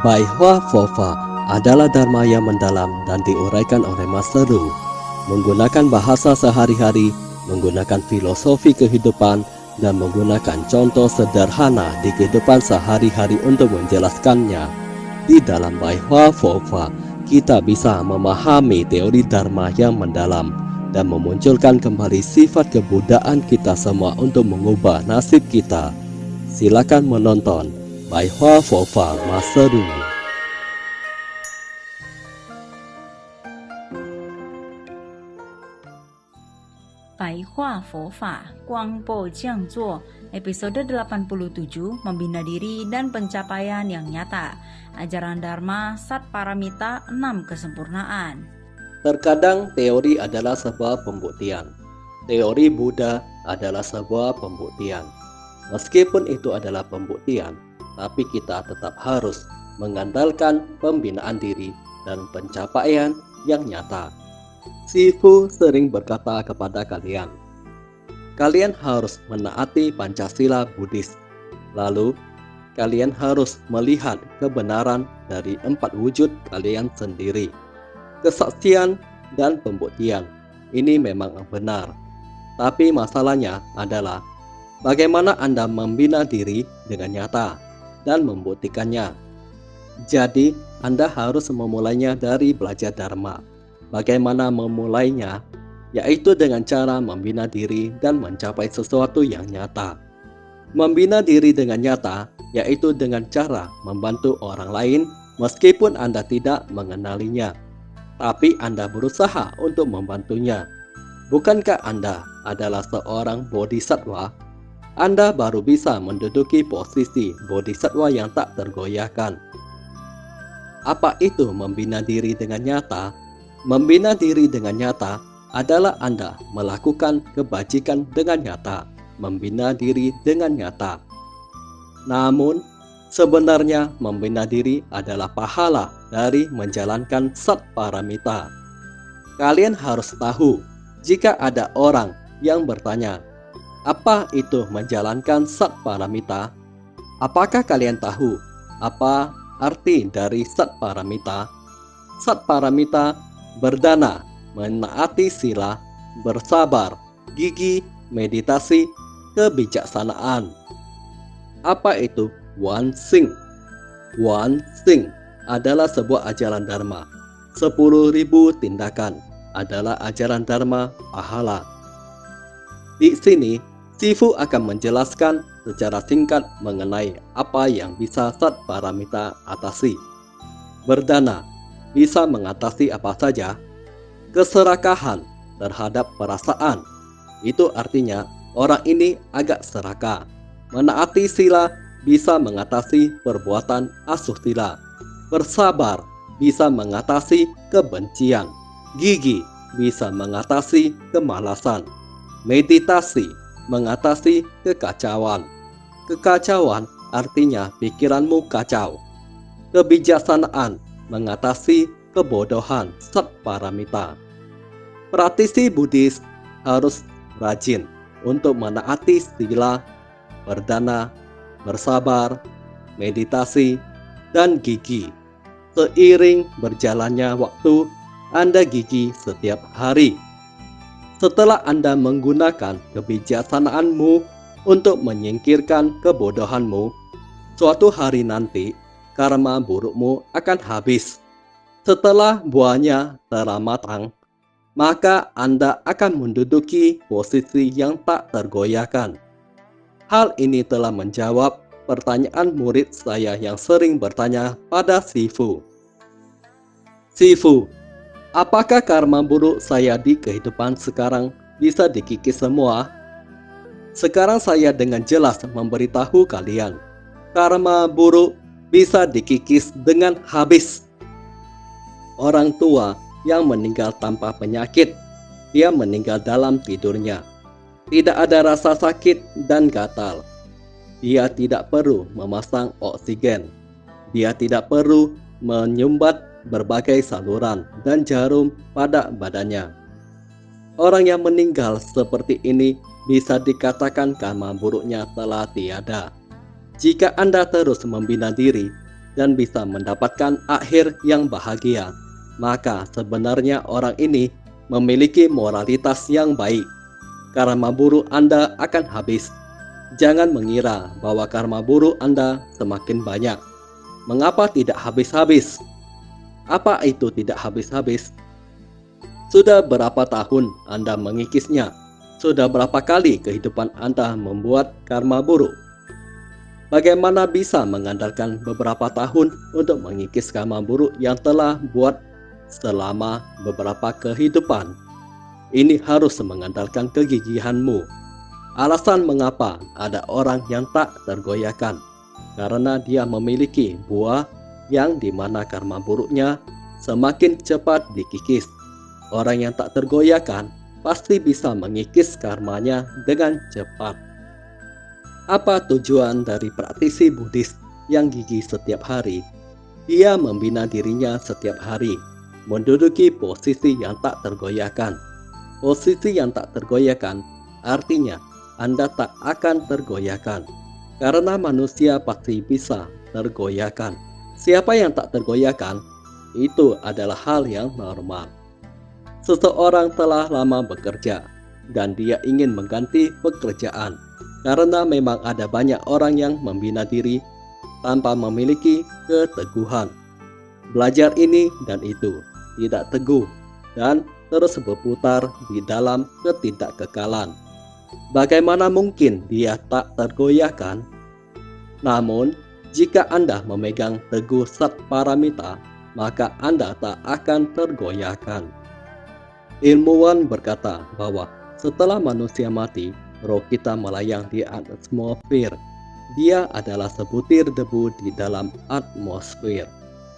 Bai Hua Fofa adalah dharma yang mendalam dan diuraikan oleh Master Ru. Menggunakan bahasa sehari-hari, menggunakan filosofi kehidupan, dan menggunakan contoh sederhana di kehidupan sehari-hari untuk menjelaskannya. Di dalam Bai Hua Fofa, kita bisa memahami teori dharma yang mendalam dan memunculkan kembali sifat kebudayaan kita semua untuk mengubah nasib kita. Silakan menonton Bai Hua Fofa Master Ru. 白话佛法光波降座episode 87 membina diri dan pencapaian yang nyata. Ajaran Dharma Sat Paramita 6 kesempurnaan. Terkadang teori adalah sebuah pembuktian. Teori Buddha adalah sebuah pembuktian. Meskipun itu adalah pembuktian, tapi kita tetap harus mengandalkan pembinaan diri dan pencapaian yang nyata. Sifu sering berkata kepada kalian, kalian harus menaati Pancasila Buddhis. Lalu, kalian harus melihat kebenaran dari 4 wujud kalian sendiri. Kesaksian dan pembuktian ini memang benar. Tapi masalahnya adalah bagaimana Anda membina diri dengan nyata dan membuktikannya. Jadi, Anda harus memulainya dari belajar Dharma. Bagaimana memulainya? Yaitu dengan cara membina diri dan mencapai sesuatu yang nyata. Membina diri dengan nyata yaitu dengan cara membantu orang lain meskipun Anda tidak mengenalinya. Tapi Anda berusaha untuk membantunya. Bukankah Anda adalah seorang bodhisattva? Anda baru bisa menduduki posisi bodhisattva yang tak tergoyahkan. Apa itu membina diri dengan nyata? Membina diri dengan nyata adalah Anda melakukan kebajikan dengan nyata, membina diri dengan nyata. Namun, sebenarnya membina diri adalah pahala dari menjalankan Sat Paramita. Kalian harus tahu, jika ada orang yang bertanya, apa itu menjalankan Sat Paramita? Apakah kalian tahu apa arti dari Sat Paramita? Sat Paramita berdana, menaati sila, bersabar, gigi, meditasi, kebijaksanaan. Apa itu Wan Sing? Wan Sing adalah sebuah ajaran Dharma. 10.000 tindakan adalah ajaran Dharma pahala. Di sini, Sifu akan menjelaskan secara singkat mengenai apa yang bisa Sat Paramita atasi. Berdana bisa mengatasi apa saja. Keserakahan terhadap perasaan, itu artinya orang ini agak serakah. Menaati sila bisa mengatasi perbuatan asusila. Bersabar bisa mengatasi kebencian. Gigi bisa mengatasi kemalasan. Meditasi mengatasi kekacauan. Kekacauan artinya pikiranmu kacau. Kebijaksanaan mengatasi kebodohan Sat Paramita. Praktisi Buddhis harus rajin untuk menaati sila, berdana, bersabar, meditasi, dan gigi. Seiring berjalannya waktu, Anda gigi setiap hari. Setelah Anda menggunakan kebijaksanaanmu untuk menyingkirkan kebodohanmu, suatu hari nanti, karma burukmu akan habis. Setelah buahnya telah matang, maka Anda akan menduduki posisi yang tak tergoyahkan. Hal ini telah menjawab pertanyaan murid saya yang sering bertanya pada Sifu. Sifu, apakah karma buruk saya di kehidupan sekarang bisa dikikis semua? Sekarang saya dengan jelas memberitahu kalian, karma buruk bisa dikikis dengan habis. Orang tua yang meninggal tanpa penyakit, dia meninggal dalam tidurnya. Tidak ada rasa sakit dan gatal. Dia tidak perlu memasang oksigen. Dia tidak perlu menyumbat berbagai saluran dan jarum pada badannya. Orang yang meninggal seperti ini bisa dikatakan karma buruknya telah tiada. Jika Anda terus membina diri, dan bisa mendapatkan akhir yang bahagia, maka sebenarnya orang ini memiliki moralitas yang baik. Karma buruk Anda akan habis. Jangan mengira bahwa karma buruk Anda semakin banyak. Mengapa tidak habis-habis? Apa itu tidak habis-habis? Sudah berapa tahun Anda mengikisnya? Sudah berapa kali kehidupan Anda membuat karma buruk? Bagaimana bisa mengandalkan beberapa tahun untuk mengikis karma buruk yang telah buat selama beberapa kehidupan? Ini harus mengandalkan kegigihanmu. Alasan mengapa ada orang yang tak tergoyahkan, karena dia memiliki buah yang dimana karma buruknya semakin cepat dikikis. Orang yang tak tergoyahkan pasti bisa mengikis karmanya dengan cepat. Apa tujuan dari praktisi Buddhis yang gigih setiap hari? Dia membina dirinya setiap hari, menduduki posisi yang tak tergoyahkan. Posisi yang tak tergoyahkan artinya Anda tak akan tergoyahkan, karena manusia pasti bisa tergoyahkan. Siapa yang tak tergoyahkan, itu adalah hal yang normal. Seseorang telah lama bekerja, dan dia ingin mengganti pekerjaan, karena memang ada banyak orang yang membina diri tanpa memiliki keteguhan. Belajar ini dan itu, tidak teguh, dan terus berputar di dalam ketidakkekalan. Bagaimana mungkin dia tak tergoyahkan? Namun, jika Anda memegang teguh Sat Paramita, maka Anda tak akan tergoyahkan. Ilmuwan berkata bahwa setelah manusia mati, roh kita melayang di atmosfer. Dia adalah sebutir debu di dalam atmosfer.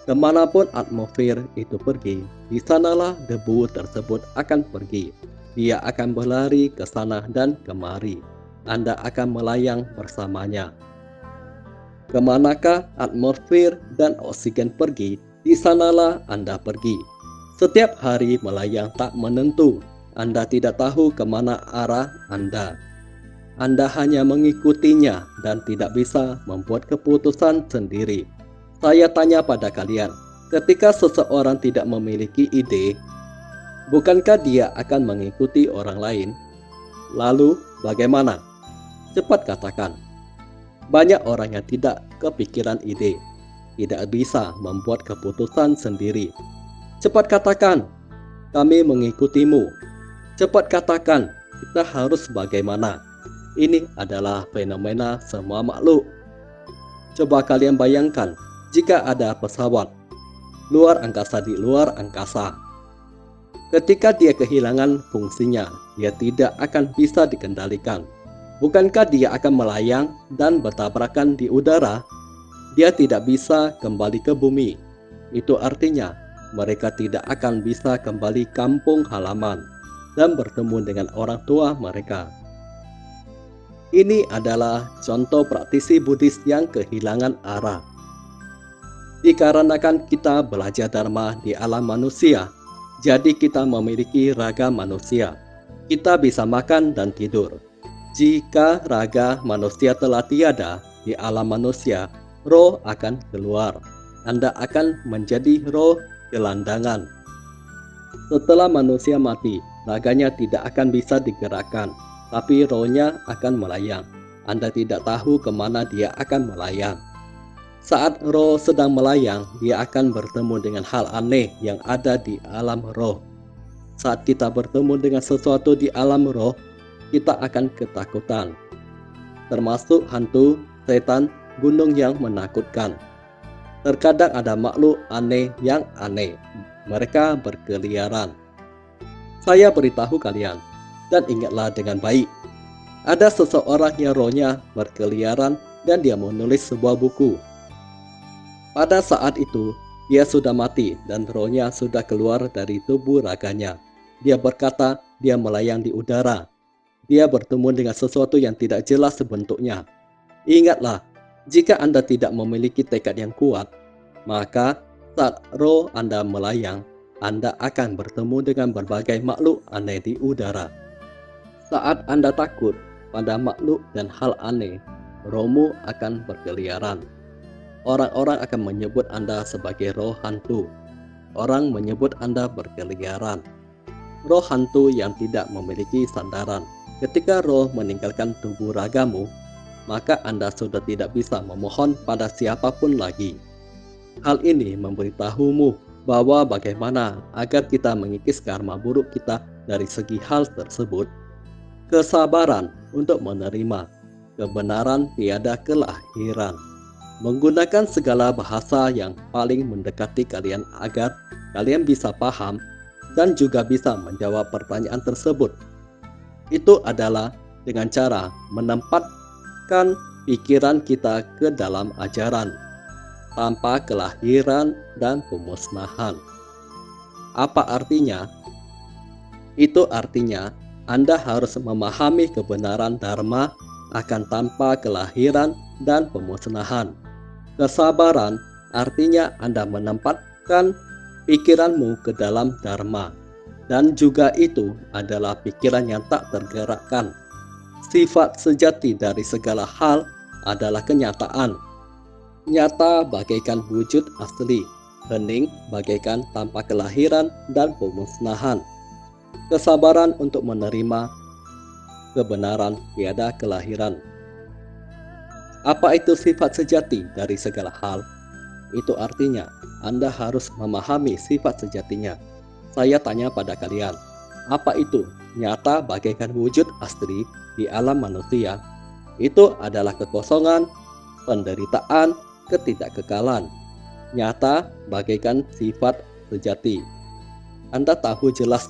Kemanapun atmosfer itu pergi, di sanalah debu tersebut akan pergi. Dia akan berlari ke sana dan kemari. Anda akan melayang bersamanya. Kemanakah atmosfer dan oksigen pergi, di sanalah Anda pergi. Setiap hari melayang tak menentu. Anda tidak tahu kemana arah Anda. Anda hanya mengikutinya dan tidak bisa membuat keputusan sendiri. Saya tanya pada kalian, ketika seseorang tidak memiliki ide, bukankah dia akan mengikuti orang lain? Lalu bagaimana? Cepat katakan. Banyak orang yang tidak kepikiran ide, tidak bisa membuat keputusan sendiri. Cepat katakan, kami mengikutimu. Cepat katakan, kita harus bagaimana. Ini adalah fenomena semua makhluk. Coba kalian bayangkan, jika ada pesawat luar angkasa di luar angkasa. Ketika dia kehilangan fungsinya, dia tidak akan bisa dikendalikan. Bukankah dia akan melayang dan bertabrakan di udara? Dia tidak bisa kembali ke bumi. Itu artinya mereka tidak akan bisa kembali kampung halaman dan bertemu dengan orang tua mereka. Ini adalah contoh praktisi Buddhis yang kehilangan arah. Dikarenakan kita belajar Dharma di alam manusia, jadi kita memiliki raga manusia. Kita bisa makan dan tidur. Jika raga manusia telah tiada di alam manusia, roh akan keluar. Anda akan menjadi roh gelandangan. Setelah manusia mati, raganya tidak akan bisa digerakkan, tapi rohnya akan melayang. Anda tidak tahu kemana dia akan melayang. Saat roh sedang melayang, dia akan bertemu dengan hal aneh yang ada di alam roh. Saat kita bertemu dengan sesuatu di alam roh, kita akan ketakutan, termasuk hantu, setan, gunung yang menakutkan. Terkadang ada makhluk aneh yang aneh. Mereka berkeliaran. Saya beritahu kalian, dan ingatlah dengan baik. Ada seseorang yang rohnya berkeliaran dan dia menulis sebuah buku. Pada saat itu, dia sudah mati dan rohnya sudah keluar dari tubuh raganya. Dia berkata, dia melayang di udara. Dia bertemu dengan sesuatu yang tidak jelas bentuknya. Ingatlah, jika Anda tidak memiliki tekad yang kuat, maka saat roh Anda melayang, Anda akan bertemu dengan berbagai makhluk aneh di udara. Saat Anda takut pada makhluk dan hal aneh, rohmu akan berkeliaran. Orang-orang akan menyebut Anda sebagai roh hantu. Orang menyebut Anda berkeliaran. Roh hantu yang tidak memiliki sandaran. Ketika roh meninggalkan tubuh ragamu, maka Anda sudah tidak bisa memohon pada siapapun lagi. Hal ini memberitahumu bahwa bagaimana agar kita mengikis karma buruk kita dari segi hal tersebut. Kesabaran untuk menerima kebenaran tiada kelahiran. Menggunakan segala bahasa yang paling mendekati kalian agar kalian bisa paham dan juga bisa menjawab pertanyaan tersebut. Itu adalah dengan cara menempatkan pikiran kita ke dalam ajaran tanpa kelahiran dan pemusnahan. Apa artinya? Itu artinya Anda harus memahami kebenaran Dharma akan tanpa kelahiran dan pemusnahan. Kesabaran artinya Anda menempatkan pikiranmu ke dalam Dharma, dan juga itu adalah pikiran yang tak tergerakkan. Sifat sejati dari segala hal adalah kenyataan. Nyata bagaikan wujud asli, hening bagaikan tanpa kelahiran dan pemusnahan. Kesabaran untuk menerima kebenaran tiada kelahiran. Apa itu sifat sejati dari segala hal? Itu artinya Anda harus memahami sifat sejatinya. Saya tanya pada kalian, apa itu nyata bagaikan wujud asli di alam manusia? Itu adalah kekosongan, penderitaan, ketidakkekalan. Nyata bagaikan sifat sejati. Anda tahu jelas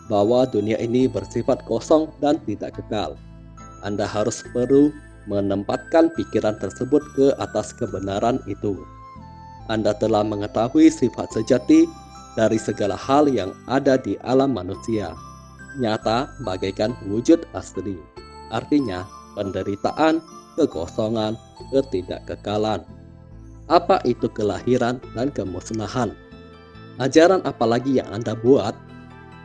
bahwa dunia ini bersifat kosong dan tidak kekal. Anda harus perlu menempatkan pikiran tersebut ke atas kebenaran itu. Anda telah mengetahui sifat sejati dari segala hal yang ada di alam manusia. Nyata bagaikan wujud asli. Artinya penderitaan, kekosongan, ketidakkekalan. Apa itu kelahiran dan kemusnahan? Ajaran apalagi yang Anda buat?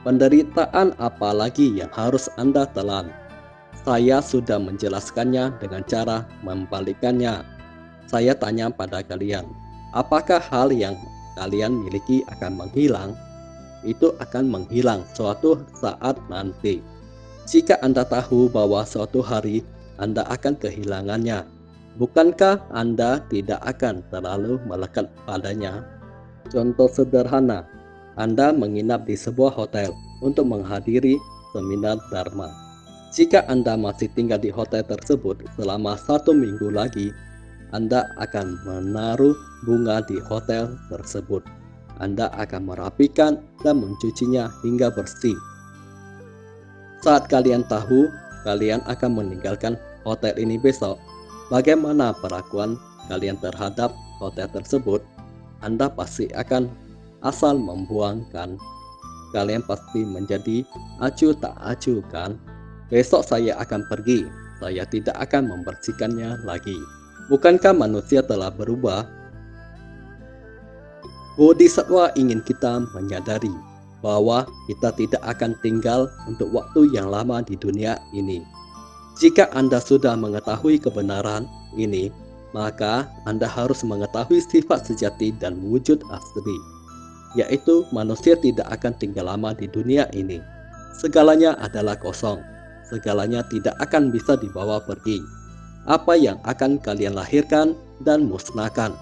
Penderitaan apalagi yang harus Anda telan? Saya sudah menjelaskannya dengan cara membalikannya. Saya tanya pada kalian, apakah hal yang kalian miliki akan menghilang? Itu akan menghilang suatu saat nanti. Jika Anda tahu bahwa suatu hari Anda akan kehilangannya, bukankah Anda tidak akan terlalu melekat padanya? Contoh sederhana, Anda menginap di sebuah hotel untuk menghadiri seminar Dharma. Jika Anda masih tinggal di hotel tersebut selama 1 minggu lagi, Anda akan menaruh bunga di hotel tersebut. Anda akan merapikan dan mencucinya hingga bersih. Saat kalian tahu kalian akan meninggalkan hotel ini besok, bagaimana perlakuan kalian terhadap hotel tersebut? Anda pasti akan asal membuangkan. Kalian pasti menjadi acuh tak acuh kan? Besok saya akan pergi, saya tidak akan membersihkannya lagi. Bukankah manusia telah berubah? Bodhisattva ingin kita menyadari bahwa kita tidak akan tinggal untuk waktu yang lama di dunia ini. Jika Anda sudah mengetahui kebenaran ini, maka Anda harus mengetahui sifat sejati dan wujud asli, yaitu manusia tidak akan tinggal lama di dunia ini. Segalanya adalah kosong. Segalanya tidak akan bisa dibawa pergi. Apa yang akan kalian lahirkan dan musnahkan?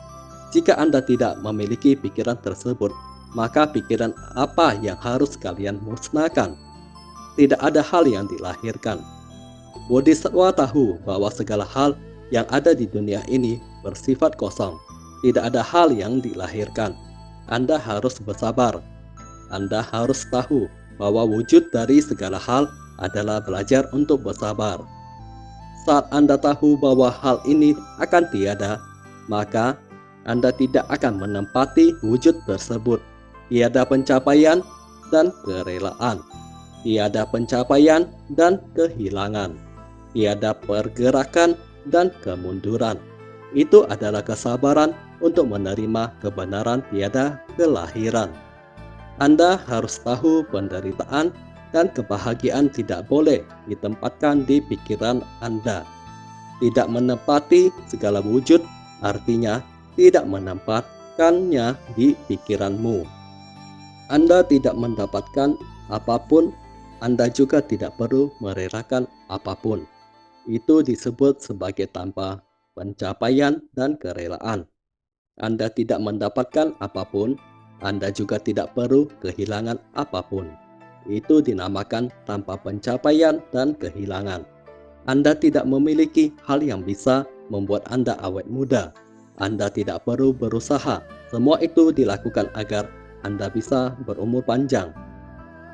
Jika Anda tidak memiliki pikiran tersebut, maka pikiran apa yang harus kalian musnahkan? Tidak ada hal yang dilahirkan. Bodhisattva tahu bahwa segala hal yang ada di dunia ini bersifat kosong. Tidak ada hal yang dilahirkan. Anda harus bersabar. Anda harus tahu bahwa wujud dari segala hal adalah belajar untuk bersabar. Saat Anda tahu bahwa hal ini akan tiada, maka Anda tidak akan menempati wujud tersebut. Tiada pencapaian dan kerelaan. Tiada pencapaian dan kehilangan. Tiada pergerakan dan kemunduran. Itu adalah kesabaran untuk menerima kebenaran tiada kelahiran. Anda harus tahu penderitaan dan kebahagiaan tidak boleh ditempatkan di pikiran Anda. Tidak menepati segala wujud artinya tidak menempatkannya di pikiranmu. Anda tidak mendapatkan apapun, Anda juga tidak perlu merelakan apapun. Itu disebut sebagai tanpa pencapaian dan kerelaan. Anda tidak mendapatkan apapun, Anda juga tidak perlu kehilangan apapun. Itu dinamakan tanpa pencapaian dan kehilangan. Anda tidak memiliki hal yang bisa membuat Anda awet muda. Anda tidak perlu berusaha. Semua itu dilakukan agar Anda bisa berumur panjang.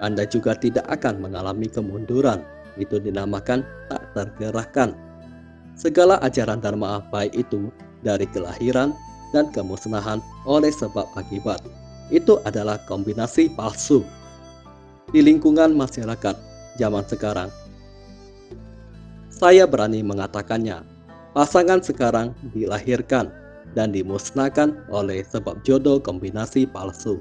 Anda juga tidak akan mengalami kemunduran. Itu dinamakan tak tergerakkan. Segala ajaran Dharma baik itu dari kelahiran dan kemusnahan oleh sebab akibat. Itu adalah kombinasi palsu. Di lingkungan masyarakat zaman sekarang, saya berani mengatakannya, pasangan sekarang dilahirkan dan dimusnahkan oleh sebab jodoh kombinasi palsu.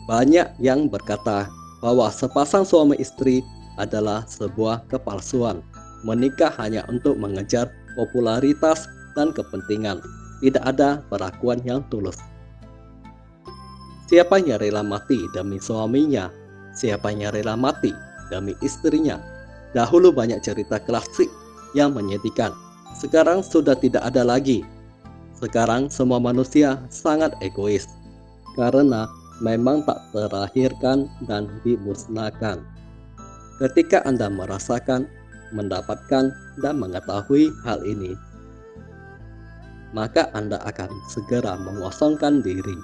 Banyak yang berkata bahwa sepasang suami istri adalah sebuah kepalsuan. Menikah hanya untuk mengejar popularitas dan kepentingan. Tidak ada perlakuan yang tulus. Siapa yang rela mati demi suaminya? Siapa yang rela mati demi istrinya? Dahulu banyak cerita klasik yang menyedihkan. Sekarang sudah tidak ada lagi. Sekarang semua manusia sangat egois. Karena memang tak terlahirkan dan dimusnahkan. Ketika Anda merasakan, mendapatkan, dan mengetahui hal ini, maka Anda akan segera mengosongkan diri.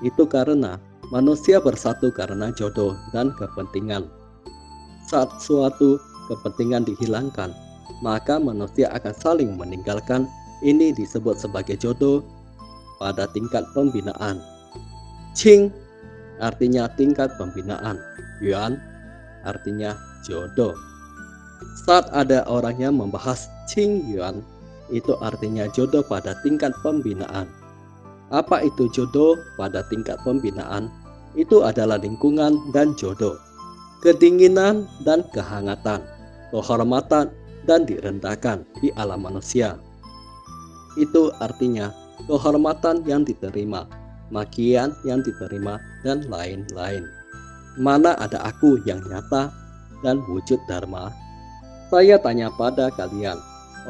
Itu karena manusia bersatu karena jodoh dan kepentingan. Saat suatu kepentingan dihilangkan, maka manusia akan saling meninggalkan. Ini disebut sebagai jodoh pada tingkat pembinaan. Qing artinya tingkat pembinaan, Yuan artinya jodoh. Saat ada orang yang membahas Qing Yuan, itu artinya jodoh pada tingkat pembinaan. Apa itu jodoh pada tingkat pembinaan? Itu adalah lingkungan dan jodoh, kedinginan dan kehangatan, kehormatan dan direndahkan di alam manusia. Itu artinya kehormatan yang diterima, makian yang diterima, dan lain-lain. Mana ada aku yang nyata dan wujud Dharma? Saya tanya pada kalian,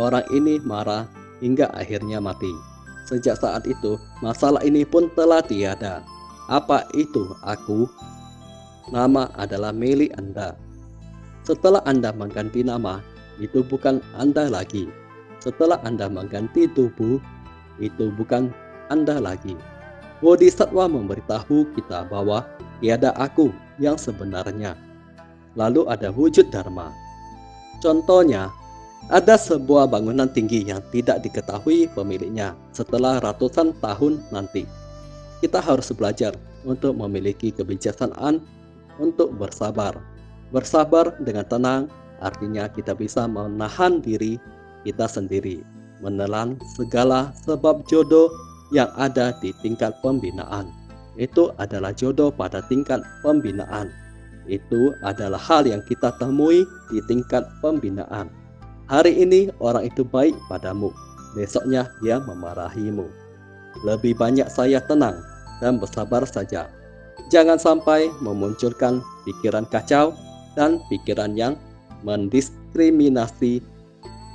orang ini marah hingga akhirnya mati. Sejak saat itu, masalah ini pun telah tiada. Apa itu aku? Nama adalah milik Anda. Setelah Anda mengganti nama, itu bukan Anda lagi. Setelah Anda mengganti tubuh, itu bukan Anda lagi. Bodhisattva memberitahu kita bahwa tiada aku yang sebenarnya. Lalu ada wujud Dharma. Contohnya, ada sebuah bangunan tinggi yang tidak diketahui pemiliknya setelah ratusan tahun nanti. Kita harus belajar untuk memiliki kebijaksanaan untuk bersabar. Bersabar dengan tenang artinya kita bisa menahan diri kita sendiri, menelan segala sebab jodoh yang ada di tingkat pembinaan. Itu adalah jodoh pada tingkat pembinaan. Itu adalah hal yang kita temui di tingkat pembinaan. Hari ini orang itu baik padamu, besoknya dia memarahimu. Lebih banyak saya tenang dan bersabar saja. Jangan sampai memunculkan pikiran kacau dan pikiran yang mendiskriminasi.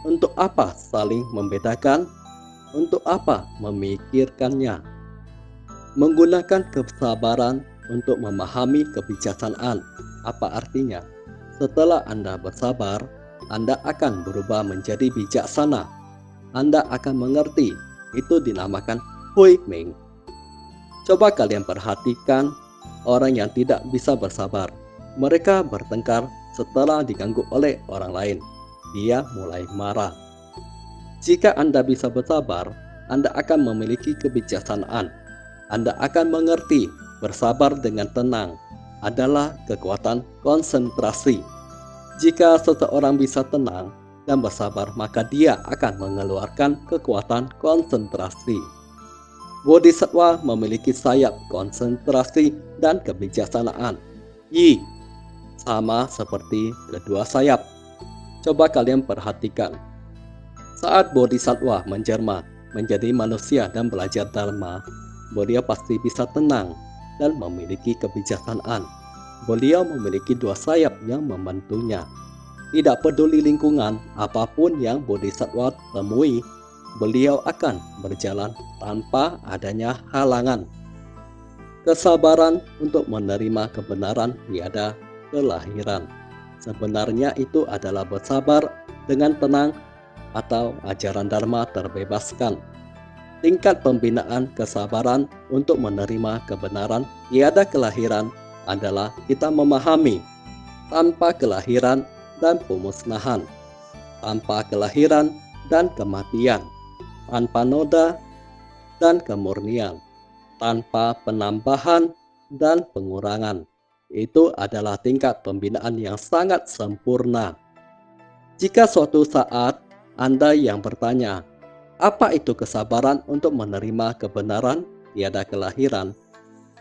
Untuk apa saling membedakan? Untuk apa memikirkannya? Menggunakan kesabaran untuk memahami kebijaksanaan. Apa artinya? Setelah Anda bersabar, Anda akan berubah menjadi bijaksana. Anda akan mengerti. Itu dinamakan Hui Ming. Coba kalian perhatikan orang yang tidak bisa bersabar. Mereka bertengkar setelah diganggu oleh orang lain. Dia mulai marah. Jika Anda bisa bersabar, Anda akan memiliki kebijaksanaan. Anda akan mengerti bersabar dengan tenang adalah kekuatan konsentrasi. Jika seseorang bisa tenang dan bersabar, maka dia akan mengeluarkan kekuatan konsentrasi. Bodhisattva memiliki sayap konsentrasi dan kebijaksanaan. Yi, sama seperti kedua sayap. Coba kalian perhatikan. Saat Bodhisattva menjelma, menjadi manusia dan belajar dharma, beliau pasti bisa tenang dan memiliki kebijaksanaan. Beliau memiliki dua sayap yang membantunya. Tidak peduli lingkungan apapun yang bodhisattva temui, beliau akan berjalan tanpa adanya halangan. Kesabaran untuk menerima kebenaran tiada kelahiran. Sebenarnya itu adalah bersabar dengan tenang atau ajaran Dharma terbebaskan. Tingkat pembinaan kesabaran untuk menerima kebenaran tiada kelahiran adalah kita memahami tanpa kelahiran dan pemusnahan, tanpa kelahiran dan kematian, tanpa noda dan kemurnian, tanpa penambahan dan pengurangan. Itu adalah tingkat pembinaan yang sangat sempurna. Jika suatu saat Anda yang bertanya, apa itu kesabaran untuk menerima kebenaran tiada kelahiran?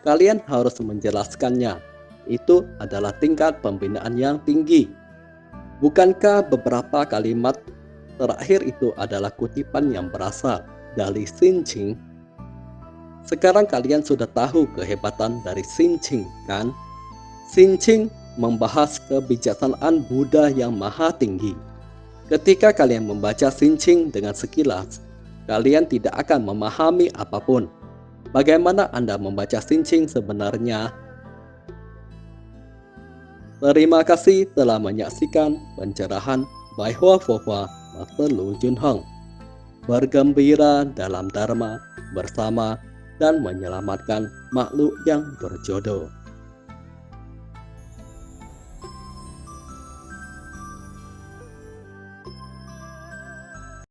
Kalian harus menjelaskannya. Itu adalah tingkat pembinaan yang tinggi. Bukankah beberapa kalimat terakhir itu adalah kutipan yang berasal dari Xinqing? Sekarang kalian sudah tahu kehebatan dari Xinqing, kan? Xinqing membahas kebijaksanaan Buddha yang maha tinggi. Ketika kalian membaca Xinqing dengan sekilas, kalian tidak akan memahami apapun. Bagaimana Anda membaca Xinqing sebenarnya? Terima kasih telah menyaksikan pencerahan Baiwa Fofa Master Lu Junheng. Bergembira dalam Dharma bersama dan menyelamatkan makhluk yang berjodoh.